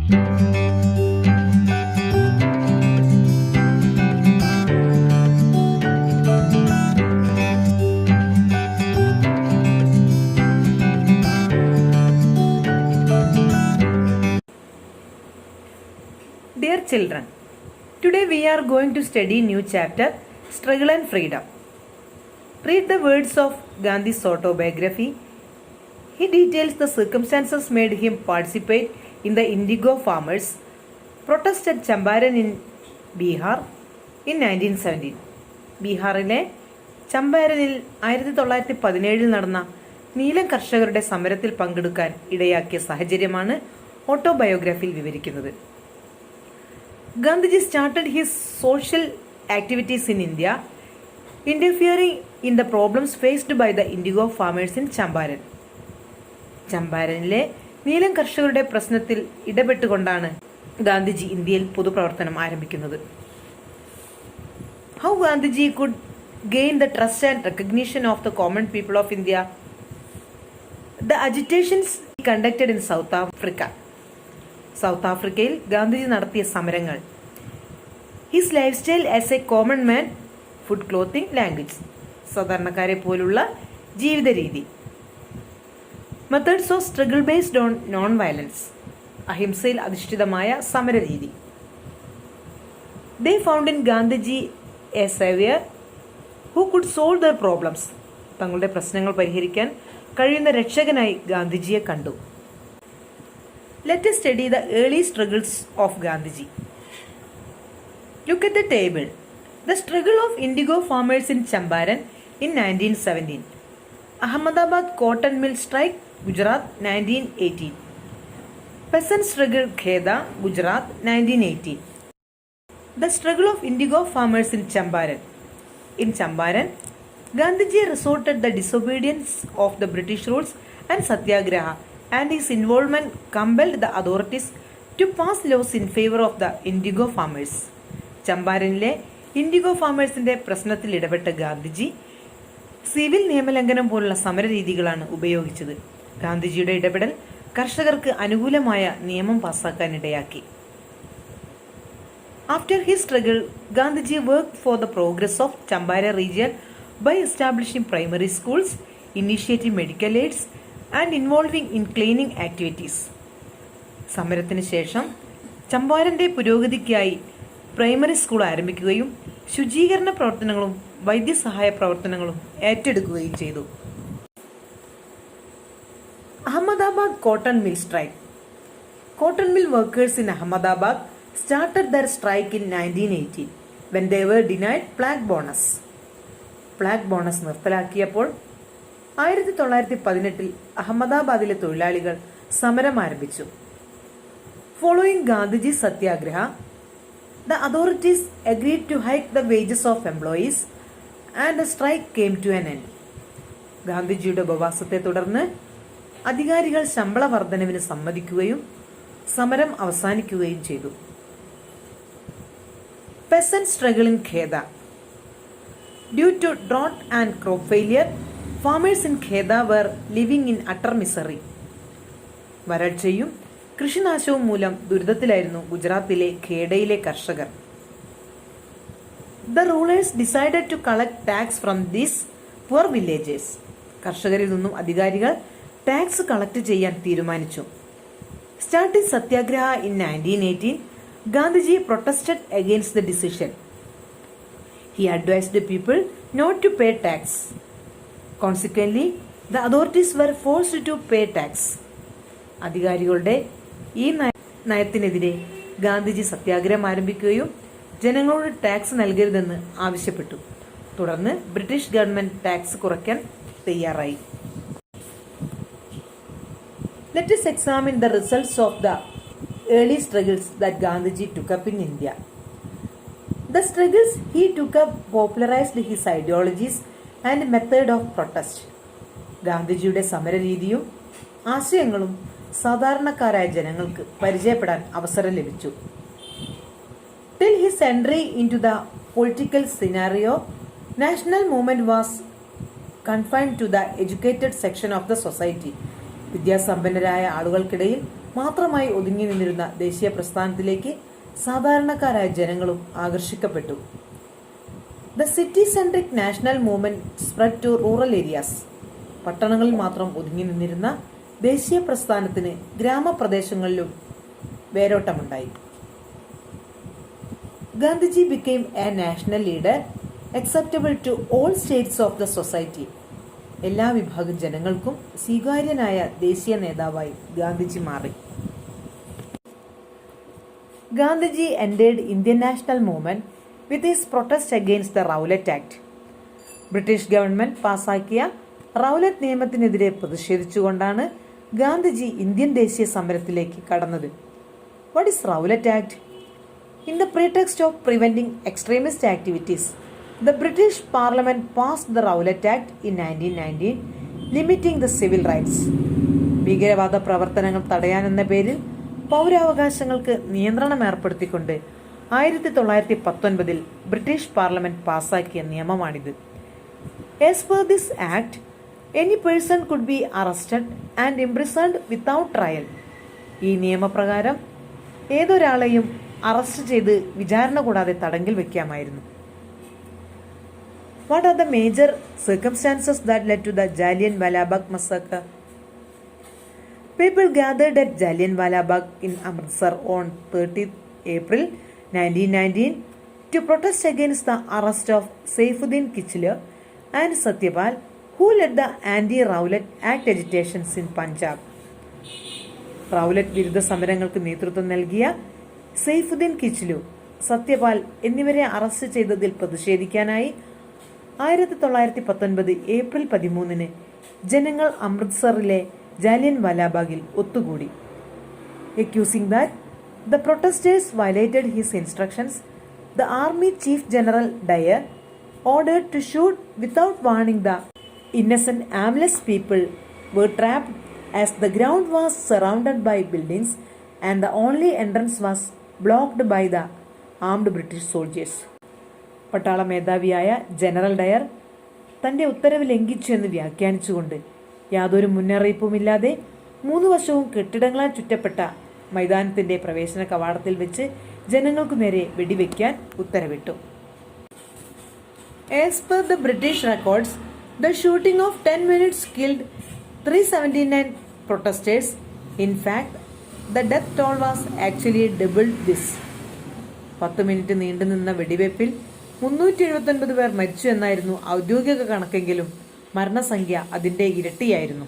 Dear children, today we are going to study new chapter, Struggle and Freedom. Read the words of Gandhi's autobiography. He details the circumstances made him participate in the indigo farmers' protest at Champaran in Bihar in 1917. ബീഹാറിലെ ചമ്പാരനിൽ 1917 നടന്ന നീലം കർഷകരുടെ സമരത്തിൽ പങ്കെടുക്കാൻ ഇടയാക്കിയ സാഹചര്യമാണ് ഓട്ടോബയോഗ്രഫിയിൽ വിവരിക്കുന്നത്. Gandhiji started his social activities in India, interfering in the problems faced by the indigo farmers in Champaran. ചമ്പാരനിലെ നീലം കർഷകരുടെ പ്രശ്നത്തിൽ ഇടപെട്ടുകൊണ്ടാണ് ഗാന്ധിജി ഇന്ത്യയിൽ പൊതുപ്രവർത്തനം ആരംഭിക്കുന്നത്. How Gandhiji could gain the trust and recognition of the common people of India? The agitations he conducted in South Africa. South ആഫ്രിക്കയിൽ ഗാന്ധിജി നടത്തിയ സമരങ്ങൾ. His lifestyle as a common man, food, clothing, language, സാധാരണക്കാരെ പോലുള്ള ജീവിത രീതി. Methods of struggle based on non violence, അഹിംസയിൽ അധിഷ്ഠിതമായ സമരരീതി. They found in Gandhiji a saviour who could solve their problems. തങ്ങളുടെ പ്രശ്നങ്ങൾ പരിഹരിക്കാൻ കഴിയുന്ന രക്ഷകനായി ഗാന്ധിജിയെ കണ്ടു. Let us study the early struggles of Gandhiji. Look at the table. The struggle of indigo farmers in Champaran in 1917. Ahmedabad cotton mill strike, Gujarat 1918. Peasant struggle, Kheda, Gujarat 1918. The struggle of indigo farmers in Champaran. In Champaran, Gandhiji resorted the disobedience of the British rules and satyagraha, and his involvement compelled the authorities to pass laws in favor of the indigo farmers. ചമ്പാരനിലെ indigo ഫാമേഴ്സിന്റെ പ്രശ്നത്തിൽ ഇടപെട്ട Gandhiji civil നിയമലംഘനം പോലുള്ള സമരരീതികളാണ് ഉപയോഗിച്ചത്. ഗാന്ധിജിയുടെ ഇടപെടൽ കർഷകർക്ക് അനുകൂലമായ നിയമം പാസാക്കാനിടയാക്കി. After his struggle, Gandhiji worked for the progress of Champara region by establishing primary schools, initiating medical aids, and involving in cleaning activities. സമരത്തിന് ശേഷം ചമ്പാരന്റെ പുരോഗതിക്കായി പ്രൈമറി സ്കൂൾ ആരംഭിക്കുകയും ശുചീകരണ പ്രവർത്തനങ്ങളും വൈദ്യസഹായ പ്രവർത്തനങ്ങളും ഏറ്റെടുക്കുകയും ചെയ്തു. Ahmedabad cotton mill strike. Cotton mill workers in Ahmedabad started their strike in 1918 when they were denied flag bonus. Flag bonus നിർത്തലാക്കിയപ്പോൾ 1918 അഹമ്മദാബാദിലെ തൊഴിലാളികൾ സമരം ആരംഭിച്ചു. Following Gandhiji's satyagraha, the authorities agreed to hike the wages of employees and the strike came to an end. ഗാന്ധിജിയുടെ ഉപവാസത്തെ തുടർന്ന് അധികാരികൾ ശമ്പള വർധനവിന് സമ്മതിക്കുകയും സമരം അവസാനിക്കുകയും ചെയ്തു. Peasant struggle in Kheda. Due to drought and crop failure, farmers in Kheda were living in utter misery. വരൾച്ചയും കൃഷിനാശവും മൂലം ദുരിതത്തിലായിരുന്നു ഗുജറാത്തിലെ ഖേഡയിലെ കർഷകർ. The rulers decided to collect tax from these poor villagers. കർഷകരിൽ നിന്നും അധികാരികൾ ടാക്സ് കളക്ട് ചെയ്യാൻ തീരുമാനിച്ചു. Starting Satyagraha in 1918, Gandhiji protested against the decision. He advised the people not to pay tax. Consequently, the authorities were forced to pay tax. അധികാരികളുടെ ഈ നയത്തിനെതിരെ ഗാന്ധിജി സത്യാഗ്രഹം ആരംഭിക്കുകയും ജനങ്ങളോട് ടാക്സ് നൽകരുതെന്ന് ആവശ്യപ്പെട്ടു. തുടർന്ന് ബ്രിട്ടീഷ് ഗവൺമെന്റ് ടാക്സ് കുറയ്ക്കാൻ തയ്യാറായി. Let us examine the results of the early struggles that Gandhiji took up in India. The struggles he took up popularized his ideologies and method of protest. ഗാന്ധിജിയുടെ സമരരീതിയും ആശയങ്ങളും സാധാരണക്കാരായ ജനങ്ങൾക്ക് പരിചയപ്പെടാൻ അവസരം ലഭിച്ചു. Till his entry into the political scenario, national movement was confined to the educated section of the society. വിദ്യാസമ്പന്നരായ ആളുകൾക്കിടയിൽ മാത്രമായി ഒതുങ്ങി നിന്നിരുന്ന ദേശീയ പ്രസ്ഥാനത്തിലേക്ക് സാധാരണക്കാരായ ജനങ്ങളും ആകർഷിക്കപ്പെട്ടു. The city centric national movement spread to rural areas. പട്ടണങ്ങളിൽ മാത്രം ഒതുങ്ങി നിന്നിരുന്ന ദേശീയ പ്രസ്ഥാനത്തിന് ഗ്രാമപ്രദേശങ്ങളിലും വേരോട്ടമുണ്ടായി. Gandhiji became a national leader acceptable to all states of the society. എല്ലാ വിഭാഗം ജനങ്ങൾക്കും സ്വീകാര്യനായ ദേശീയ നേതാവായി ഗാന്ധിജി മാറി. Gandhiji ended Indian national movement with his protest against the Rowlatt Act. British government പാസാക്കിയ റൗലറ്റ് നിയമത്തിനെതിരെ പ്രതിഷേധിച്ചുകൊണ്ടാണ് ഗാന്ധിജി ഇന്ത്യൻ ദേശീയ സമരത്തിലേക്ക് കടന്നത്. What is Rowlatt act? In the pretext of preventing extremist activities, the British Parliament passed the Rowlatt Act in 1919, limiting the civil rights. ഭീകരവാദ പ്രവർത്തനങ്ങൾ തടയാനെന്ന പേരിൽ പൗരാവകാശങ്ങൾക്ക് നിയന്ത്രണം ഏർപ്പെടുത്തിക്കൊണ്ട് 1919 British parliament പാസാക്കിയ നിയമമാണിത്. As per this act, any person could be arrested and imprisoned without trial. ഈ നിയമപ്രകാരം ഏതൊരാളെയും arrest ചെയ്ത് വിചാരണ കൂടാതെ തടങ്കിൽ വെക്കാമായിരുന്നു. What are the major circumstances that led to the Jallianwala Bagh massacre? People gathered at Jallianwala Bagh in Amritsar on 30th April 1919 to protest against the arrest of Saifuddin Kichler and Satyapal, who led the anti-Rowlatt Act agitations in Punjab. Rowlatt വിരുദ്ധ സമരങ്ങൾക്ക് നേതൃത്വം നൽകിയ സൈഫുദ്ദീൻ കിച്ലു, സത്യപാൽ എന്നിവരെ arrest ചെയ്തതിൽ പ്രതിഷേധിക്കാനായി 1919 April 13 ജനങ്ങൾ അമൃത്സറിലെ ജാലിയൻവാലാ ബാഗിൽ ഒത്തുകൂടി. Accusing that the protesters violated his instructions, the Army Chief General Dyer ordered to shoot without warning. The innocent aimless people were trapped as the ground was surrounded by buildings and the only entrance was blocked by the armed British soldiers. പട്ടാള മേധാവിയായ general Dyer തന്റെ ഉത്തരവ് ലംഘിച്ചു എന്ന് വ്യാഖ്യാനിച്ചുകൊണ്ട് യാതൊരു മുന്നറിയിപ്പുമില്ലാതെ 3 വശവും കെട്ടിടങ്ങളാൽ ചുറ്റപ്പെട്ട മൈതാനത്തിന്റെ പ്രവേശന കവാടത്തിൽ വെച്ച് ജനങ്ങൾക്കു നേരെ വെടിവെക്കാൻ ഉത്തരവിട്ടു. As per the British records, the shooting of 10 minutes killed 379 protesters. In fact, the death toll was actually double this. 10 minute നീണ്ടുനിന്ന വെടിവെപ്പിൽ 379 പേർ മരിച്ചു എന്നായിരുന്നു ഔദ്യോഗിക കണക്കെങ്കിലും മരണസംഖ്യ അതിന്റെ ഇരട്ടിയായിരുന്നു.